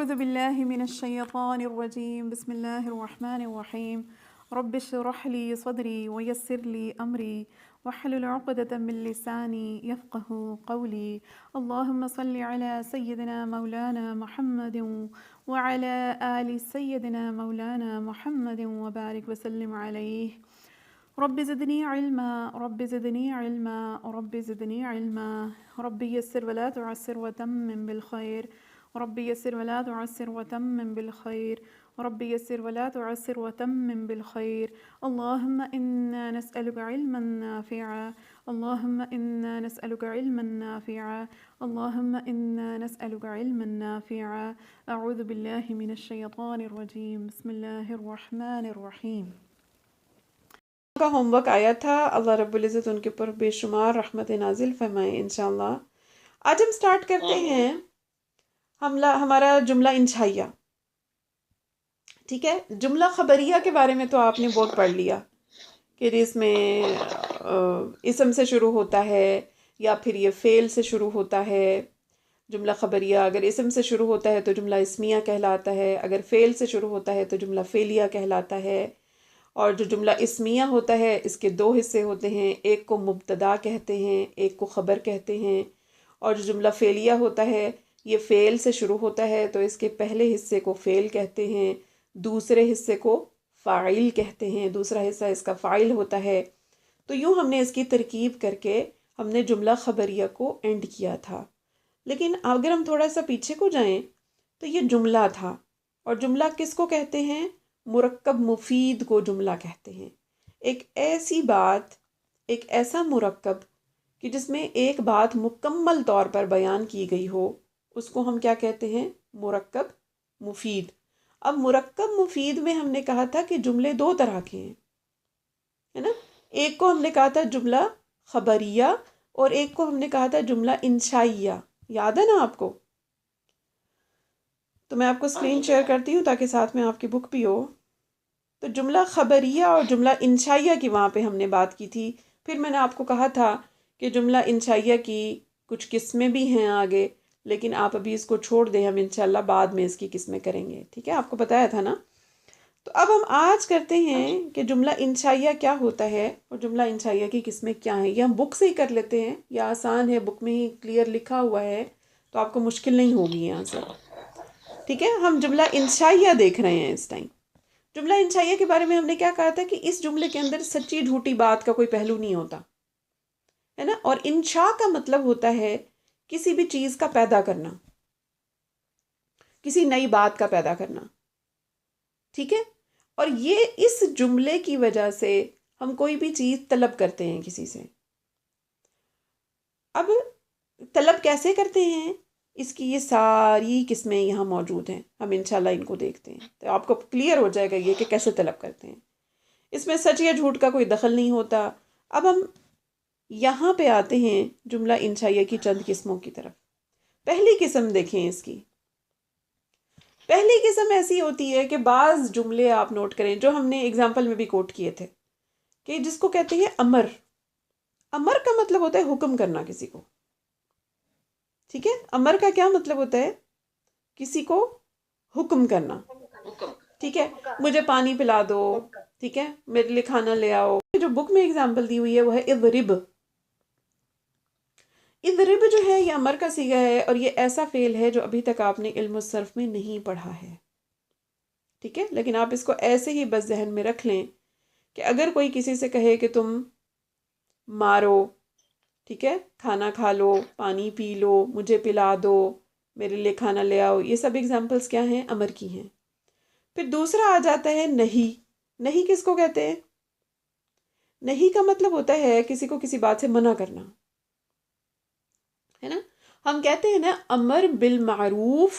أعوذ بالله من الشيطان الرجيم بسم الله الرحمن الرحيم رب اشرح لي صدري ويسر لي أمري واحلل عقدة من لساني يفقه قولي اللهم صل على سيدنا مولانا محمد وعلى آل سيدنا مولانا محمد وبارك وسلم عليه رب زدني علما رب زدني علما رب زدني علما رب يسر ولا تعسر وتمم بالخير رب يسر ولا تعسر وتمم بالخير رب يسر ولا تعسر وتمم بالخير اللهم إنا نسألك علما نافعا اللهم إنا نسألك علما نافعا اللهم إنا نسألك علما نافعا أعوذ بالله من الشيطان الرجيم بسم الله الرحمن الرحيم کا ہوم ورک آیا تھا. اللہ رب العزت ان کے اوپر بے شمار رحمت نازل فرمائے انشاءاللہ. آج ہم سٹارٹ کرتے ہیں ہمارا جملہ انشائیہ. ٹھیک ہے، جملہ خبریہ کے بارے میں تو آپ نے بہت پڑھ لیا کہ اس میں اسم سے شروع ہوتا ہے یا پھر یہ فعل سے شروع ہوتا ہے. جملہ خبریہ اگر اسم سے شروع ہوتا ہے تو جملہ اسمیہ کہلاتا ہے، اگر فعل سے شروع ہوتا ہے تو جملہ فعلیہ کہلاتا ہے. اور جو جملہ اسمیہ ہوتا ہے اس کے دو حصے ہوتے ہیں، ایک کو مبتدا کہتے ہیں، ایک کو خبر کہتے ہیں. اور جو جملہ فعلیہ ہوتا ہے یہ فعل سے شروع ہوتا ہے تو اس کے پہلے حصے کو فعل کہتے ہیں، دوسرے حصے کو فاعل کہتے ہیں، دوسرا حصہ اس کا فاعل ہوتا ہے. تو یوں ہم نے اس کی ترکیب کر کے ہم نے جملہ خبریہ کو اینڈ کیا تھا. لیکن اگر ہم تھوڑا سا پیچھے کو جائیں تو یہ جملہ تھا، اور جملہ کس کو کہتے ہیں؟ مرکب مفید کو جملہ کہتے ہیں. ایک ایسی بات، ایک ایسا مرکب کہ جس میں ایک بات مکمل طور پر بیان کی گئی ہو اس کو ہم کیا کہتے ہیں؟ مرکب مفید. اب مرکب مفید میں ہم نے کہا تھا کہ جملے دو طرح کے ہیں، ہے نا. ایک کو ہم نے کہا تھا جملہ خبریہ اور ایک کو ہم نے کہا تھا جملہ انشائیہ. یاد ہے نا آپ کو؟ تو میں آپ کو اسکرین شیئر کرتی ہوں تاکہ ساتھ میں آپ کی بک بھی ہو. تو جملہ خبریہ اور جملہ انشائیہ کی وہاں پہ ہم نے بات کی تھی. پھر میں نے آپ کو کہا تھا کہ جملہ انشائیہ کی کچھ قسمیں بھی ہیں آگے، لیکن آپ ابھی اس کو چھوڑ دیں، ہم انشاءاللہ بعد میں اس کی قسمیں کریں گے. ٹھیک ہے، آپ کو بتایا تھا نا. تو اب ہم آج کرتے ہیں کہ جملہ انشائیہ کیا ہوتا ہے اور جملہ انشائیہ کی قسمیں کیا ہیں. یہ ہم بک سے ہی کر لیتے ہیں، یہ آسان ہے، بک میں ہی کلیئر لکھا ہوا ہے تو آپ کو مشکل نہیں ہوگی یہاں سے. ٹھیک ہے، ہم جملہ انشائیہ دیکھ رہے ہیں اس ٹائم. جملہ انشائیہ کے بارے میں ہم نے کیا کہا تھا کہ اس جملے کے اندر سچی جھوٹی بات کا کوئی پہلو نہیں ہوتا ہے نا. اور انشاء کا مطلب ہوتا ہے کسی بھی چیز کا پیدا کرنا، کسی نئی بات کا پیدا کرنا. ٹھیک ہے، اور یہ اس جملے کی وجہ سے ہم کوئی بھی چیز طلب کرتے ہیں کسی سے. اب طلب کیسے کرتے ہیں، اس کی یہ ساری قسمیں یہاں موجود ہیں، ہم انشاءاللہ ان کو دیکھتے ہیں تو آپ کو کلیئر ہو جائے گا یہ کہ کیسے طلب کرتے ہیں. اس میں سچ یا جھوٹ کا کوئی دخل نہیں ہوتا. اب ہم یہاں پہ آتے ہیں جملہ انشائیہ کی چند قسموں کی طرف. پہلی قسم دیکھیں اس کی. پہلی قسم ایسی ہوتی ہے کہ بعض جملے آپ نوٹ کریں جو ہم نے اگزامپل میں بھی کوٹ کیے تھے کہ جس کو کہتے ہیں امر. امر کا مطلب ہوتا ہے حکم کرنا کسی کو. ٹھیک ہے، امر کا کیا مطلب ہوتا ہے؟ کسی کو حکم کرنا. ٹھیک ہے، مجھے پانی پلا دو، ٹھیک ہے، میرے لیے کھانا لے آؤ. جو بک میں اگزامپل دی ہوئی ہے وہ ہے اضرب. اضرب جو ہے یہ امر کا صیغہ ہے اور یہ ایسا فعل ہے جو ابھی تک آپ نے علم الصرف میں نہیں پڑھا ہے. ٹھیک ہے، لیکن آپ اس کو ایسے ہی بس ذہن میں رکھ لیں کہ اگر کوئی کسی سے کہے کہ تم مارو، ٹھیک ہے، کھانا کھا لو، پانی پی لو، مجھے پلا دو، میرے لیے کھانا لے آؤ، یہ سب اگزامپلس کیا ہیں؟ امر کی ہیں. پھر دوسرا آ جاتا ہے نہیں. نہیں کس کو کہتے ہیں؟ نہیں کا مطلب ہوتا ہے کسی کو کسی بات سے منع کرنا، ہے نا. ہم کہتے ہیں نا امر بالمعروف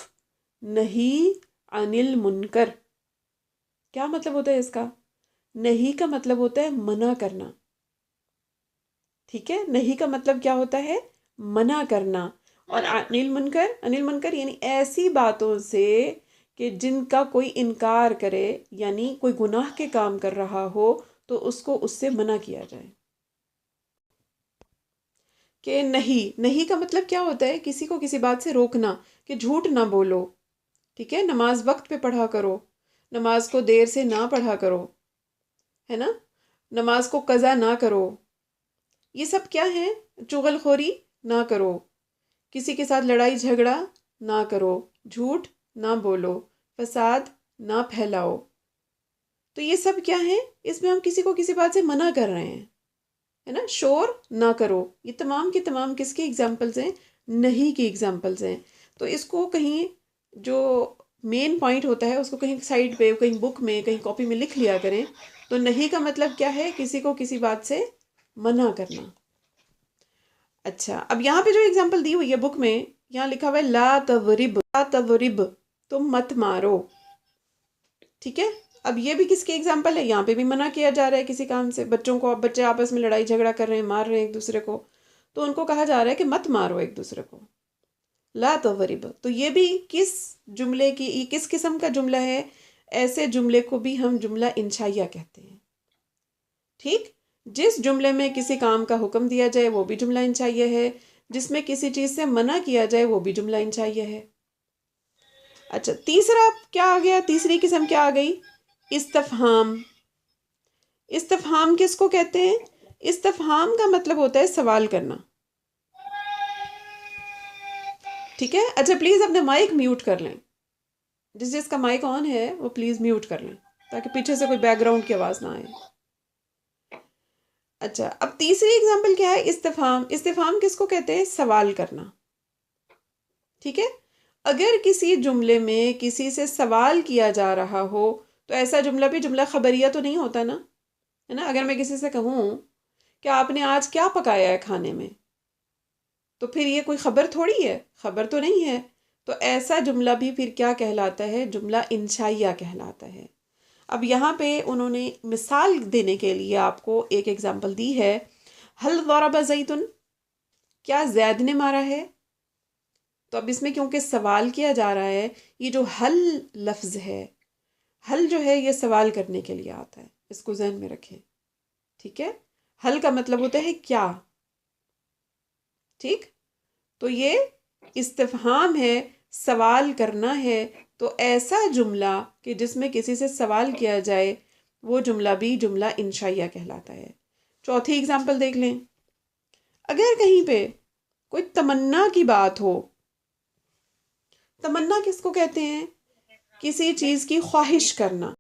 نہی عن المنکر. کیا مطلب ہوتا ہے اس کا؟ نہیں کا مطلب ہوتا ہے منع کرنا. ٹھیک ہے، نہیں کا مطلب کیا ہوتا ہے؟ منع کرنا. اور عن المنکر یعنی ایسی باتوں سے کہ جن کا کوئی انکار کرے، یعنی کوئی گناہ کے کام کر رہا ہو تو اس کو اس سے منع کیا جائے. کہ نہیں کا مطلب کیا ہوتا ہے؟ کسی کو کسی بات سے روکنا کہ جھوٹ نہ بولو، ٹھیک ہے، نماز وقت پہ پڑھا کرو، نماز کو دیر سے نہ پڑھا کرو، ہے نا، نماز کو قضا نہ کرو. یہ سب کیا ہے؟ چغل خوری نہ کرو، کسی کے ساتھ لڑائی جھگڑا نہ کرو، جھوٹ نہ بولو، فساد نہ پھیلاؤ. تو یہ سب کیا ہے؟ اس میں ہم کسی کو کسی بات سے منع کر رہے ہیں، ہے نا. شور نہ کرو، یہ تمام کے تمام کس کی ایگزامپلز ہیں؟ نہیں کی ایگزامپلز ہیں. تو اس کو کہیں جو مین پوائنٹ ہوتا ہے اس کو کہیں سائڈ پہ، کہیں بک میں، کہیں کاپی میں لکھ لیا کریں. تو نہیں کا مطلب کیا ہے؟ کسی کو کسی بات سے منع کرنا. اچھا، اب یہاں پہ جو ایگزامپل دی ہوئی ہے بک میں، یہاں لکھا ہوا ہے لا تضرب، لا تضرب، تم مت مارو. ٹھیک ہے، اب یہ بھی کس کی ایگزامپل ہے؟ یہاں پہ بھی منع کیا جا رہا ہے کسی کام سے. بچوں کو، اب بچے آپس میں لڑائی جھگڑا کر رہے ہیں، مار رہے ہیں ایک دوسرے کو، تو ان کو کہا جا رہا ہے کہ مت مارو ایک دوسرے کو. لا تضرب، تو یہ بھی کس جملے کی، یہ کس قسم کا جملہ ہے؟ ایسے جملے کو بھی ہم جملہ انشائیہ کہتے ہیں. ٹھیک، جس جملے میں کسی کام کا حکم دیا جائے وہ بھی جملہ انشائیہ ہے، جس میں کسی چیز سے منع کیا جائے وہ بھی جملہ انشائیہ ہے. اچھا، تیسرا کیا آ گیا؟ تیسری قسم کیا آ گئی؟ استفہام. استفہام کس کو کہتے ہیں؟ استفہام کا مطلب ہوتا ہے سوال کرنا. ٹھیک ہے، اچھا پلیز اپنے مائک میوٹ کر لیں. جس کا مائک آن ہے وہ پلیز میوٹ کر لیں تاکہ پیچھے سے کوئی بیک گراؤنڈ کی آواز نہ آئے. اچھا، اب تیسری ایگزامپل کیا ہے؟ استفہام. استفہام کس کو کہتے ہیں؟ سوال کرنا. ٹھیک ہے، اگر کسی جملے میں کسی سے سوال کیا جا رہا ہو تو ایسا جملہ بھی جملہ خبریہ تو نہیں ہوتا نا، ہے نا. اگر میں کسی سے کہوں کہ آپ نے آج کیا پکایا ہے کھانے میں، تو پھر یہ کوئی خبر تھوڑی ہے، خبر تو نہیں ہے. تو ایسا جملہ بھی پھر کیا کہلاتا ہے؟ جملہ انشائیہ کہلاتا ہے. اب یہاں پہ انہوں نے مثال دینے کے لیے آپ کو ایک ایگزامپل دی ہے. ہل ضرب زید، کیا زید نے مارا ہے؟ تو اب اس میں کیونکہ سوال کیا جا رہا ہے، یہ جو ہل لفظ ہے، ہل جو ہے یہ سوال کرنے کے لیے آتا ہے، اس کو ذہن میں رکھیں. ٹھیک ہے، ہل کا مطلب ہوتا ہے کیا. ٹھیک، تو یہ استفہام ہے، سوال کرنا ہے. تو ایسا جملہ کہ جس میں کسی سے سوال کیا جائے وہ جملہ بھی جملہ انشائیہ کہلاتا ہے. چوتھی اگزامپل دیکھ لیں. اگر کہیں پہ کوئی تمنا کی بات ہو، تمنا کس کو کہتے ہیں؟ کسی چیز کی خواہش کرنا.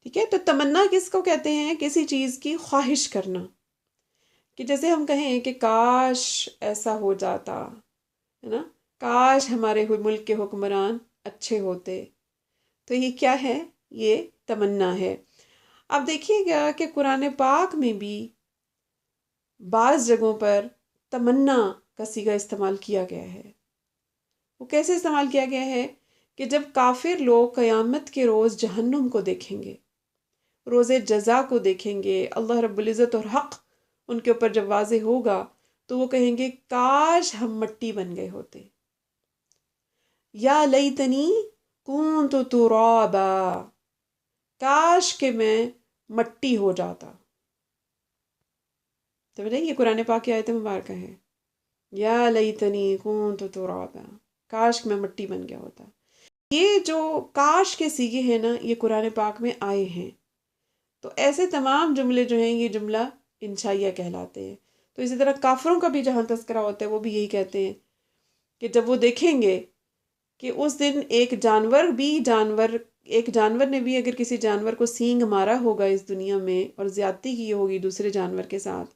ٹھیک ہے، تو تمنا کس کو کہتے ہیں؟ کسی چیز کی خواہش کرنا. کہ جیسے ہم کہیں کہ کاش ایسا ہو جاتا، ہے نا، کاش ہمارے ملک کے حکمران اچھے ہوتے. تو یہ کیا ہے؟ یہ تمنا ہے. اب دیکھیے گا کہ قرآن پاک میں بھی بعض جگہوں پر تمنا کا صیغہ استعمال کیا گیا ہے. وہ کیسے استعمال کیا گیا ہے؟ کہ جب کافر لوگ قیامت کے روز جہنم کو دیکھیں گے، روز جزا کو دیکھیں گے، اللہ رب العزت اور حق ان کے اوپر جب واضح ہوگا تو وہ کہیں گے کاش ہم مٹی بن گئے ہوتے. یا لیتنی کنت ترابا، کاش کہ میں مٹی ہو جاتا. تو یہ قرآن پاک کی آیت مبارکہ ہے. یا لیتنی کنت ترابا، کاش میں مٹی بن گیا ہوتا. یہ جو کاش کے صیغے ہیں نا، یہ قرآن پاک میں آئے ہیں. تو ایسے تمام جملے جو ہیں یہ جملہ انشائیہ کہلاتے ہیں. تو اسی طرح کافروں کا بھی جہاں تذکرہ ہوتا ہے وہ بھی یہی کہتے ہیں کہ جب وہ دیکھیں گے کہ اس دن ایک جانور نے بھی اگر کسی جانور کو سینگ مارا ہوگا اس دنیا میں اور زیادتی کی ہوگی دوسرے جانور کے ساتھ،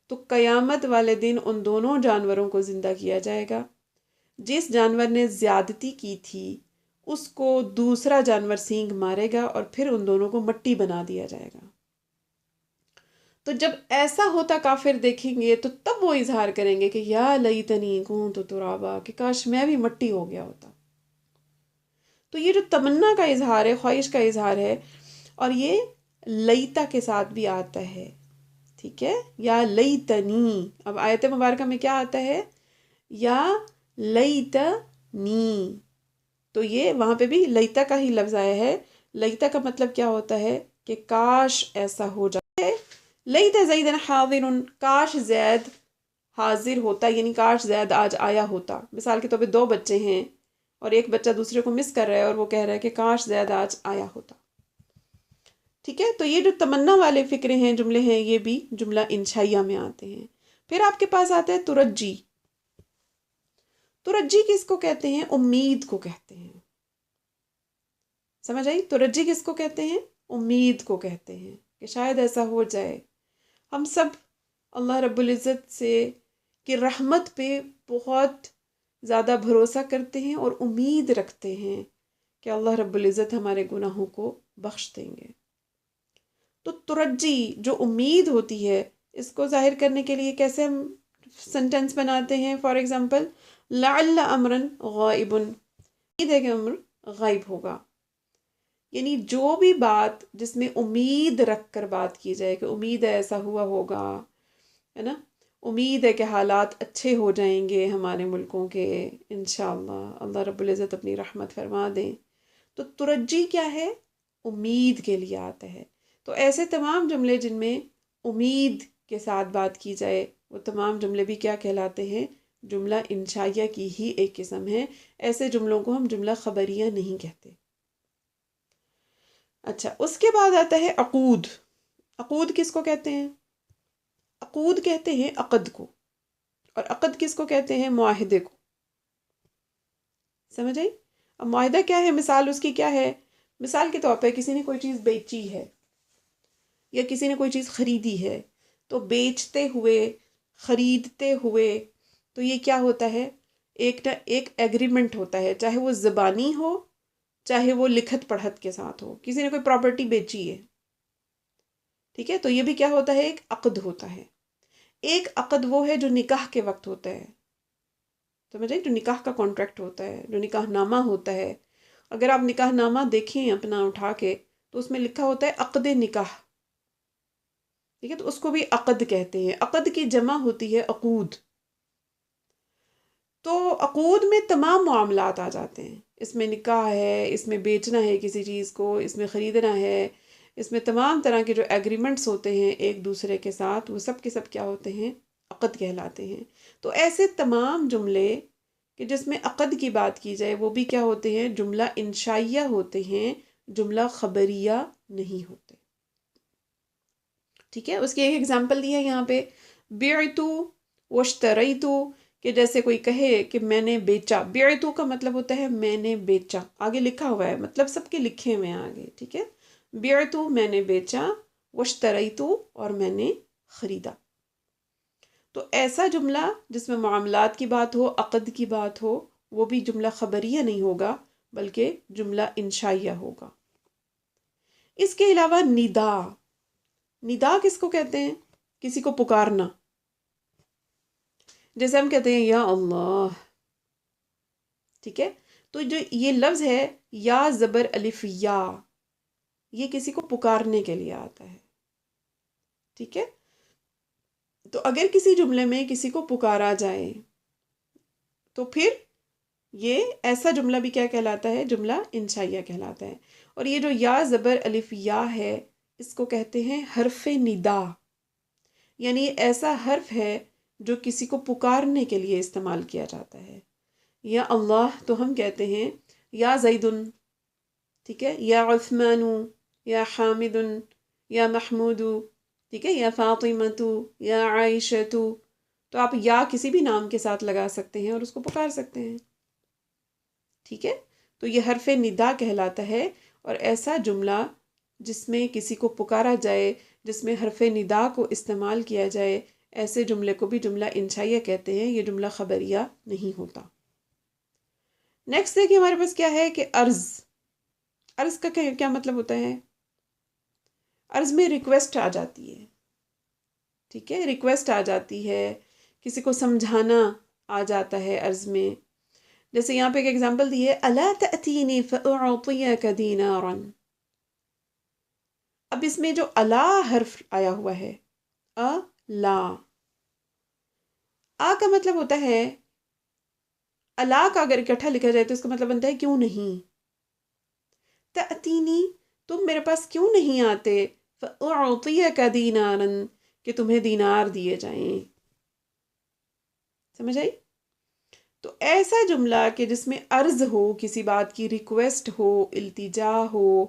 تو قیامت والے دن ان دونوں جانوروں کو زندہ کیا جائے گا. جس جانور نے زیادتی کی تھی اس کو دوسرا جانور سینگ مارے گا اور پھر ان دونوں کو مٹی بنا دیا جائے گا. تو جب ایسا ہوتا کافر دیکھیں گے تو تب وہ اظہار کریں گے کہ یا لیتنی کنت ترابا، کہ کاش میں بھی مٹی ہو گیا ہوتا. تو یہ جو تمنا کا اظہار ہے، خواہش کا اظہار ہے، اور یہ لیتا کے ساتھ بھی آتا ہے. ٹھیک ہے، یا لیتنی. اب آیت مبارکہ میں کیا آتا ہے؟ یا لیتنی. تو یہ وہاں پہ بھی لیتا کا ہی لفظ آیا ہے. لیتا کا مطلب کیا ہوتا ہے؟ کہ کاش ایسا ہو جائے. لیت زیدن حاضر، کاش زید حاضر ہوتا، یعنی کاش زید آج آیا ہوتا. مثال کے طور پہ دو بچے ہیں، اور ایک بچہ دوسرے کو مس کر رہا ہے اور وہ کہہ رہا ہے کہ کاش زید آج آیا ہوتا. ٹھیک ہے، تو یہ جو تمنا والے فکرے ہیں، جملے ہیں، یہ بھی جملہ انشائیہ میں آتے ہیں. پھر آپ کے پاس آتا ہے ترجی. ترجی کس کو کہتے ہیں؟ امید کو کہتے ہیں. سمجھ آئی؟ ترجی کس کو کہتے ہیں؟ امید کو کہتے ہیں کہ شاید ایسا ہو جائے. ہم سب اللہ رب العزت سے کی رحمت پہ بہت زیادہ بھروسہ کرتے ہیں اور امید رکھتے ہیں کہ اللہ رب العزت ہمارے گناہوں کو بخش دیں گے. تو ترجی جو امید ہوتی ہے، اس کو ظاہر کرنے کے لیے کیسے ہم سنٹینس بناتے ہیں؟ فار ایگزامپل، لعل امرن غائب، امید ہے کہ امر غائب ہوگا. یعنی جو بھی بات جس میں امید رکھ کر بات کی جائے کہ امید ہے ایسا ہوا ہوگا، ہے نا، امید ہے کہ حالات اچھے ہو جائیں گے ہمارے ملکوں کے انشاءاللہ، اللہ رب العزت اپنی رحمت فرما دیں. تو ترجی کیا ہے؟ امید کے لیے آتا ہے. تو ایسے تمام جملے جن میں امید کے ساتھ بات کی جائے، وہ تمام جملے بھی کیا کہلاتے ہیں؟ جملہ انشائیہ کی ہی ایک قسم ہے. ایسے جملوں کو ہم جملہ خبریہ نہیں کہتے. اچھا، اس کے بعد آتا ہے عقود. عقود کس کو کہتے ہیں؟ عقود کہتے ہیں عقد کو. اور عقد کس کو کہتے ہیں؟ معاہدے کو. سمجھ آئی؟ اب معاہدہ کیا ہے؟ مثال اس کی کیا ہے؟ مثال کے طور پہ کسی نے کوئی چیز بیچی ہے یا کسی نے کوئی چیز خریدی ہے، تو بیچتے ہوئے، خریدتے ہوئے، تو یہ کیا ہوتا ہے؟ ایک ایگریمنٹ ہوتا ہے، چاہے وہ زبانی ہو چاہے وہ لکھت پڑھت کے ساتھ ہو. کسی نے کوئی پراپرٹی بیچی ہے، ٹھیک ہے، تو یہ بھی کیا ہوتا ہے؟ ایک عقد ہوتا ہے. ایک عقد وہ ہے جو نکاح کے وقت ہوتا ہے. سمجھ آئی؟ جو نکاح کا کانٹریکٹ ہوتا ہے، جو نکاح نامہ ہوتا ہے. اگر آپ نکاح نامہ دیکھیں اپنا اٹھا کے، تو اس میں لکھا ہوتا ہے عقد نکاح. ٹھیک ہے، تو اس کو بھی عقد کہتے ہیں. عقد کی جمع ہوتی ہے عقود. تو عقود میں تمام معاملات آ جاتے ہیں. اس میں نکاح ہے، اس میں بیچنا ہے کسی چیز کو، اس میں خریدنا ہے، اس میں تمام طرح کے جو ایگریمنٹس ہوتے ہیں ایک دوسرے کے ساتھ، وہ سب کے سب کیا ہوتے ہیں؟ عقد کہلاتے ہیں. تو ایسے تمام جملے کہ جس میں عقد کی بات کی جائے، وہ بھی کیا ہوتے ہیں؟ جملہ انشائیہ ہوتے ہیں، جملہ خبریہ نہیں ہوتے. ٹھیک ہے، اس کی ایک ایگزامپل دی ہے یہاں پہ، بعتو واشتریتو، کہ جیسے کوئی کہے کہ میں نے بیچا. بعتو کا مطلب ہوتا ہے میں نے بیچا، آگے لکھا ہوا ہے، مطلب سب کے لکھے ہوئے ہیں آگے. ٹھیک ہے، بعتو میں نے بیچا، واشتریتو اور میں نے خریدا. تو ایسا جملہ جس میں معاملات کی بات ہو، عقد کی بات ہو، وہ بھی جملہ خبریہ نہیں ہوگا بلکہ جملہ انشائیہ ہوگا. اس کے علاوہ ندا. ندا کس کو کہتے ہیں؟ کسی کو پکارنا. جیسے ہم کہتے ہیں یا اللہ. ٹھیک ہے، تو جو یہ لفظ ہے یا زبر الف یا، یہ کسی کو پکارنے کے لیے آتا ہے. ٹھیک ہے، تو اگر کسی جملے میں کسی کو پکارا جائے تو پھر یہ ایسا جملہ بھی کیا کہلاتا ہے؟ جملہ انشائیہ کہلاتا ہے. اور یہ جو یا زبر الف یا ہے، اس کو کہتے ہیں حرف ندا. یعنی یہ ایسا حرف ہے جو کسی کو پکارنے کے لیے استعمال کیا جاتا ہے. یا اللہ تو ہم کہتے ہیں یا زیدن، ٹھیک ہے، یا عثمان، یا حامد، یا محمود، ٹھیک ہے، یا فاطمہ، یا عائشہ. تو آپ یا کسی بھی نام کے ساتھ لگا سکتے ہیں اور اس کو پکار سکتے ہیں. ٹھیک ہے، تو یہ حرف ندا کہلاتا ہے. اور ایسا جملہ جس میں کسی کو پکارا جائے، جس میں حرف ندا کو استعمال کیا جائے، ایسے جملے کو بھی جملہ انشائیہ کہتے ہیں. یہ جملہ خبریہ نہیں ہوتا. نیکسٹ دیکھیے ہمارے پاس کیا ہے کہ عرض. عرض کا کیا مطلب ہوتا ہے؟ عرض میں ریکویسٹ آ جاتی ہے. ٹھیک ہے، ریکویسٹ آ جاتی ہے، کسی کو سمجھانا آ جاتا ہے عرض میں. جیسے یہاں پہ ایک ایگزامپل دی ہے، الا تأتینی فأعطیک دینارا. اب اس میں جو الا حرف آیا ہوا ہے، لا، آ کا مطلب ہوتا ہے، الا کا اگر اکٹھا لکھا جائے تو اس کا مطلب بنتا ہے کیوں نہیں. تأتینی، تم میرے پاس کیوں نہیں آتے، فأعطیک دینارا، کہ تمہیں دینار دیے جائیں. سمجھ آئی؟ تو ایسا جملہ کہ جس میں عرض ہو، کسی بات کی ریکویسٹ ہو، التجا ہو،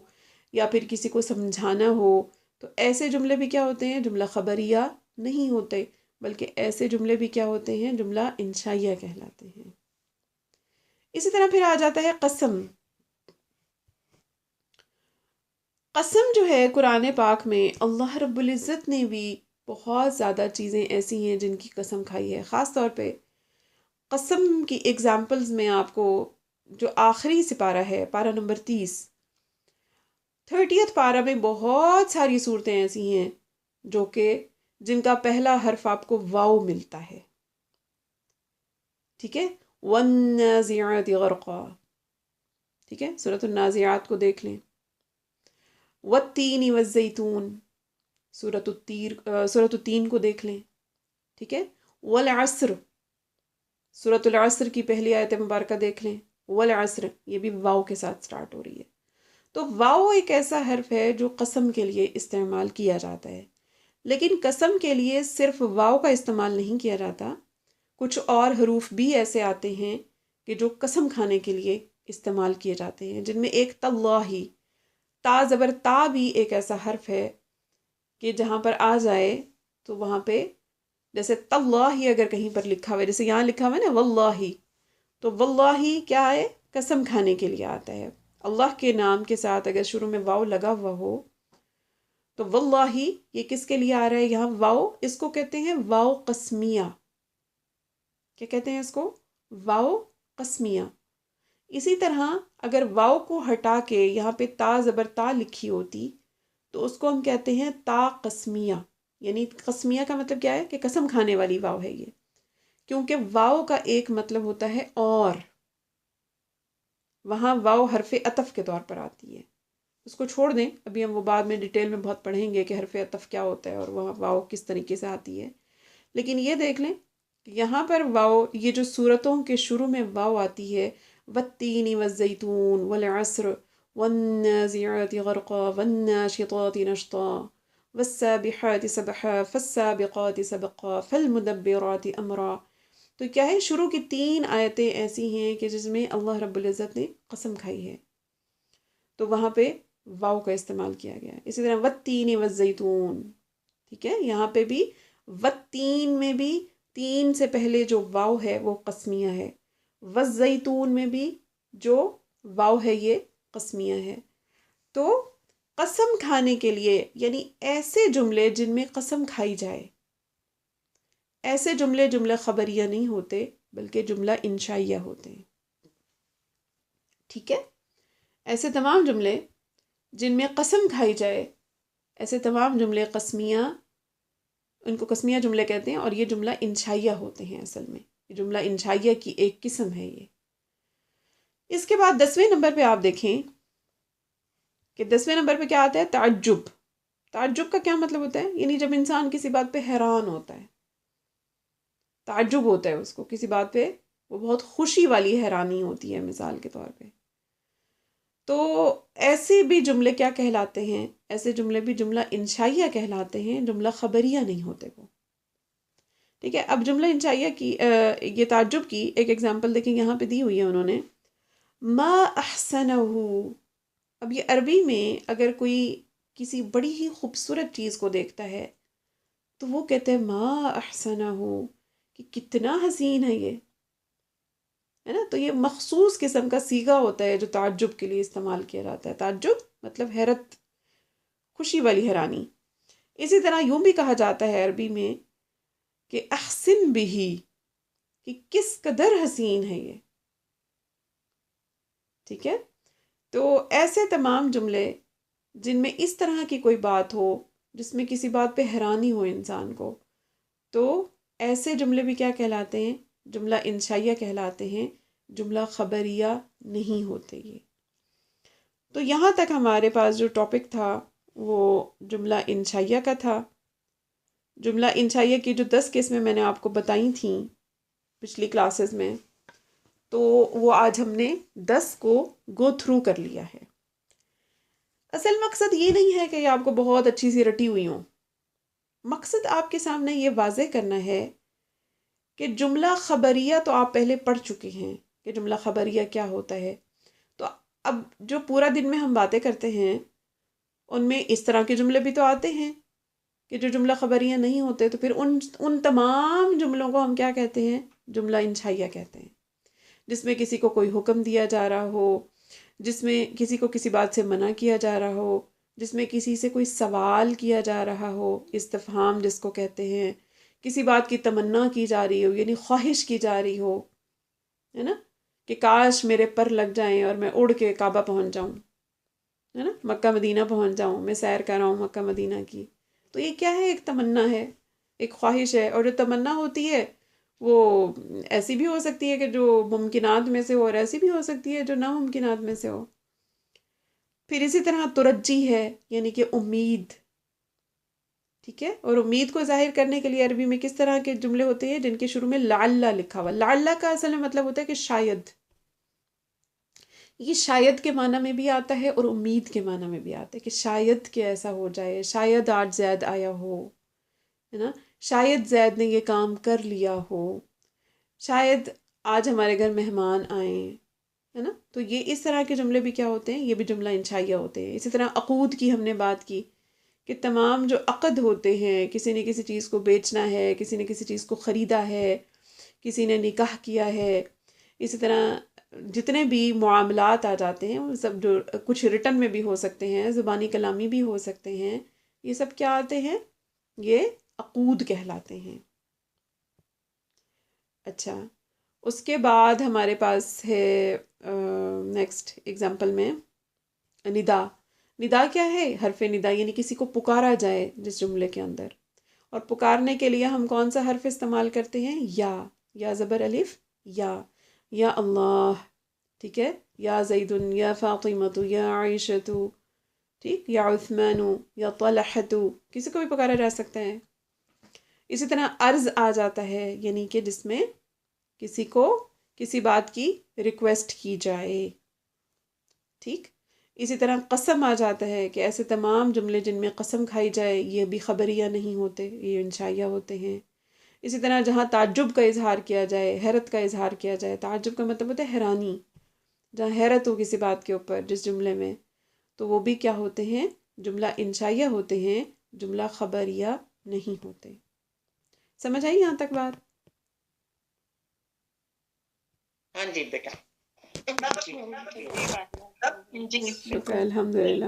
یا پھر کسی کو سمجھانا ہو، تو ایسے جملے بھی کیا ہوتے ہیں؟ جملہ خبریہ نہیں ہوتے، بلکہ ایسے جملے بھی کیا ہوتے ہیں؟ جملہ انشائیہ کہلاتے ہیں۔ اسی طرح پھر آ جاتا ہے قسم۔ قسم جو ہے قرآن پاک میں اللہ رب العزت نے بھی بہت زیادہ چیزیں ایسی ہیں جن کی قسم کھائی ہے۔ خاص طور پہ قسم کی ایگزامپلز میں آپ کو جو آخری سپارہ ہے، پارہ نمبر 30 پارہ میں بہت ساری صورتیں ایسی ہیں جو کہ جن کا پہلا حرف آپ کو واو ملتا ہے، ٹھیک ہے؟ والنازعات غرقا، ٹھیک ہے؟ سورۃ النازعات کو دیکھ لیں۔ والتین والزیتون، سورۃ التین کو دیکھ لیں، ٹھیک ہے؟ والعصر، سورۃ العصر کی پہلی آیت مبارکہ دیکھ لیں۔ والعصر، یہ بھی واو کے ساتھ سٹارٹ ہو رہی ہے۔ تو واو ایک ایسا حرف ہے جو قسم کے لیے استعمال کیا جاتا ہے، لیکن قسم کے لیے صرف واو کا استعمال نہیں کیا جاتا، کچھ اور حروف بھی ایسے آتے ہیں کہ جو قسم کھانے کے لیے استعمال کیے جاتے ہیں، جن میں ایک تاللہ، تا زبر تا بھی ایک ایسا حرف ہے کہ جہاں پر آ جائے تو وہاں پہ جیسے تاللہ اگر کہیں پر لکھا ہوا ہے، جیسے یہاں لکھا ہوا ہے نا واللہ، تو واللہ کیا ہے؟ قسم کھانے کے لیے آتا ہے۔ اللہ کے نام کے ساتھ اگر شروع میں واو لگا ہوا ہو تو واللہ یہ کس کے لیے آ رہا ہے یہاں واو؟ اس کو کہتے ہیں واو قسمیہ۔ کیا کہتے ہیں اس کو؟ واو قسمیہ۔ اسی طرح اگر واو کو ہٹا کے یہاں پہ تا زبر تا لکھی ہوتی تو اس کو ہم کہتے ہیں تا قسمیہ، یعنی قسمیہ کا مطلب کیا ہے؟ کہ قسم کھانے والی واو ہے یہ، کیونکہ واو کا ایک مطلب ہوتا ہے اور، وہاں واو حرف عطف کے طور پر آتی ہے۔ اس کو چھوڑ دیں، ابھی ہم وہ بعد میں ڈیٹیل میں بہت پڑھیں گے کہ حرف عطف کیا ہوتا ہے اور وہاں واو کس طریقے سے آتی ہے، لیکن یہ دیکھ لیں کہ یہاں پر واو، یہ جو صورتوں کے شروع میں واو آتی ہے، والتین والزیتون والعصر والنازعات غرقا والناشطات نشطا والسابحات سبحا فالسابقات سبقا فالمدبرات امرا، تو کیا ہے؟ شروع کی 3 آیتیں ایسی ہیں کہ جس میں اللہ رب العزت نے قسم کھائی ہے، تو وہاں پہ واو کا استعمال کیا گیا ہے۔ اسی طرح والتین والزیتون، ٹھیک ہے؟ یہاں پہ بھی والتین میں بھی 3 سے پہلے جو واو ہے وہ قسمیہ ہے، والزیتون میں بھی جو واو ہے یہ قسمیہ ہے۔ تو قسم کھانے کے لیے، یعنی ایسے جملے جن میں قسم کھائی جائے، ایسے جملے جملہ خبریہ نہیں ہوتے بلکہ جملہ انشائیہ ہوتے ہیں، ٹھیک ہے؟ ایسے تمام جملے جن میں قسم کھائی جائے، ایسے تمام جملے قسمیہ، ان کو قسمیہ جملے کہتے ہیں، اور یہ جملہ انشائیہ ہوتے ہیں۔ اصل میں یہ جملہ انشائیہ کی ایک قسم ہے یہ۔ اس کے بعد 10ویں نمبر پہ آپ دیکھیں کہ 10ویں نمبر پہ کیا آتا ہے؟ تعجب۔ تعجب کا کیا مطلب ہوتا ہے؟ یعنی جب انسان کسی بات پہ حیران ہوتا ہے، تعجب ہوتا ہے اس کو کسی بات پہ، وہ بہت خوشی والی حیرانی ہوتی ہے مثال کے طور پہ۔ تو ایسے بھی جملے کیا کہلاتے ہیں؟ ایسے جملے بھی جملہ انشائیہ کہلاتے ہیں، جملہ خبریہ نہیں ہوتے وہ، ٹھیک ہے؟ اب جملہ انشائیہ کی یہ تعجب کی ایک ایگزامپل دیکھیں، یہاں پہ دی ہوئی ہے انہوں نے، ما احسنہ۔ اب یہ عربی میں اگر کوئی کسی بڑی ہی خوبصورت چیز کو دیکھتا ہے تو وہ کہتے ہیں ما احسنہ، کہ کتنا حسین ہے یہ، ہے نا؟ تو یہ مخصوص قسم کا صیغہ ہوتا ہے جو تعجب کے لیے استعمال کیا جاتا ہے۔ تعجب مطلب حیرت، خوشی والی حیرانی۔ اسی طرح یوں بھی کہا جاتا ہے عربی میں کہ احسن بھی، کہ کس قدر حسین ہے یہ، ٹھیک ہے؟ تو ایسے تمام جملے جن میں اس طرح کی کوئی بات ہو جس میں کسی بات پہ حیرانی ہو انسان کو، تو ایسے جملے بھی کیا کہلاتے ہیں؟ جملہ انشائیہ کہلاتے ہیں، جملہ خبریہ نہیں ہوتے یہ۔ تو یہاں تک ہمارے پاس جو ٹاپک تھا وہ جملہ انشائیہ کا تھا۔ جملہ انشائیہ کی جو 10 قسمیں میں نے آپ کو بتائی تھیں پچھلی کلاسز میں، تو وہ آج ہم نے 10 کو گو تھرو کر لیا ہے۔ اصل مقصد یہ نہیں ہے کہ یہ آپ کو بہت اچھی سی رٹی ہوئی ہوں، مقصد آپ کے سامنے یہ واضح کرنا ہے کہ جملہ خبریہ تو آپ پہلے پڑھ چکے ہیں کہ جملہ خبریہ کیا ہوتا ہے. تو اب جو پورا دن میں ہم باتیں کرتے ہیں ان میں اس طرح کے جملے بھی تو آتے ہیں کہ جو جملہ خبریہ نہیں ہوتے، تو پھر ان تمام جملوں کو ہم کیا کہتے ہیں؟ جملہ انشائیہ کہتے ہیں، جس میں کسی کو کوئی حکم دیا جا رہا ہو، جس میں کسی کو کسی بات سے منع کیا جا رہا ہو، جس میں کسی سے کوئی سوال کیا جا رہا ہو، استفہام جس کو کہتے ہیں، کسی بات کی تمنا کی جا رہی ہو، یعنی خواہش کی جا رہی ہو، ہے نا، کہ کاش میرے پر لگ جائیں اور میں اڑ کے کعبہ پہنچ جاؤں، ہے نا، مکہ مدینہ پہنچ جاؤں، میں سیر کر رہا ہوں مکہ مدینہ کی. تو یہ کیا ہے؟ ایک تمنا ہے، ایک خواہش ہے. اور جو تمنا ہوتی ہے وہ ایسی بھی ہو سکتی ہے کہ جو ممکنات میں سے ہو، اور ایسی بھی ہو سکتی ہے جو ناممکنات میں سے ہو. پھر اسی طرح ترجی ہے، یعنی کہ امید. ٹھیک ہے، اور امید کو ظاہر کرنے کے لیے عربی میں کس طرح کے جملے ہوتے ہیں جن کے شروع میں لعل لکھا ہوا. لعل کا اصل میں مطلب ہوتا ہے کہ شاید. یہ شاید کے معنی میں بھی آتا ہے اور امید کے معنی میں بھی آتا ہے کہ شاید کہ ایسا ہو جائے، شاید آج زید آیا ہو، ہے نا، شاید زید نے یہ کام کر لیا ہو، شاید آج ہمارے گھر مہمان آئیں، ہے نا. تو یہ اس طرح کے جملے بھی کیا ہوتے ہیں؟ یہ بھی جملہ انشائیہ ہوتے ہیں. اسی طرح عقود کی ہم نے بات کی کہ تمام جو عقد ہوتے ہیں، کسی نے کسی چیز کو بیچنا ہے، کسی نے کسی چیز کو خریدا ہے، کسی نے نکاح کیا ہے، اسی طرح جتنے بھی معاملات آ جاتے ہیں وہ سب، جو کچھ ریٹن میں بھی ہو سکتے ہیں، زبانی کلامی بھی ہو سکتے ہیں، یہ سب کیا آتے ہیں؟ یہ عقود کہلاتے ہیں. اچھا، اس کے بعد ہمارے پاس ہے نیکسٹ ایگزامپل میں ندا. ندا کیا ہے؟ حرف ندا، یعنی کسی کو پکارا جائے جس جملے کے اندر. اور پکارنے کے لیے ہم کون سا حرف استعمال کرتے ہیں؟ یا زبر الف، یا اللہ. ٹھیک ہے، یا زید، یا فاطمۃ، یا عائشۃ، ٹھیک، یا عثمان، یا طلحۃ، کسی کو بھی پکارا جا سکتا ہے. اسی طرح عرض آ جاتا ہے، یعنی کہ جس میں کسی کو کسی بات کی ریکویسٹ کی جائے. ٹھیک. اسی طرح قسم آ جاتا ہے کہ ایسے تمام جملے جن میں قسم کھائی جائے یہ بھی خبریہ نہیں ہوتے، یہ انشائیہ ہوتے ہیں. اسی طرح جہاں تعجب کا اظہار کیا جائے، حیرت کا اظہار کیا جائے، تعجب کا مطلب ہوتا ہے حیرانی، جہاں حیرت ہو کسی بات کے اوپر جس جملے میں، تو وہ بھی کیا ہوتے ہیں؟ جملہ انشائیہ ہوتے ہیں، جملہ خبریہ نہیں ہوتے. سمجھ آئی یہاں تک بات؟ ہاں جی بیٹا. شکر، الحمد للہ.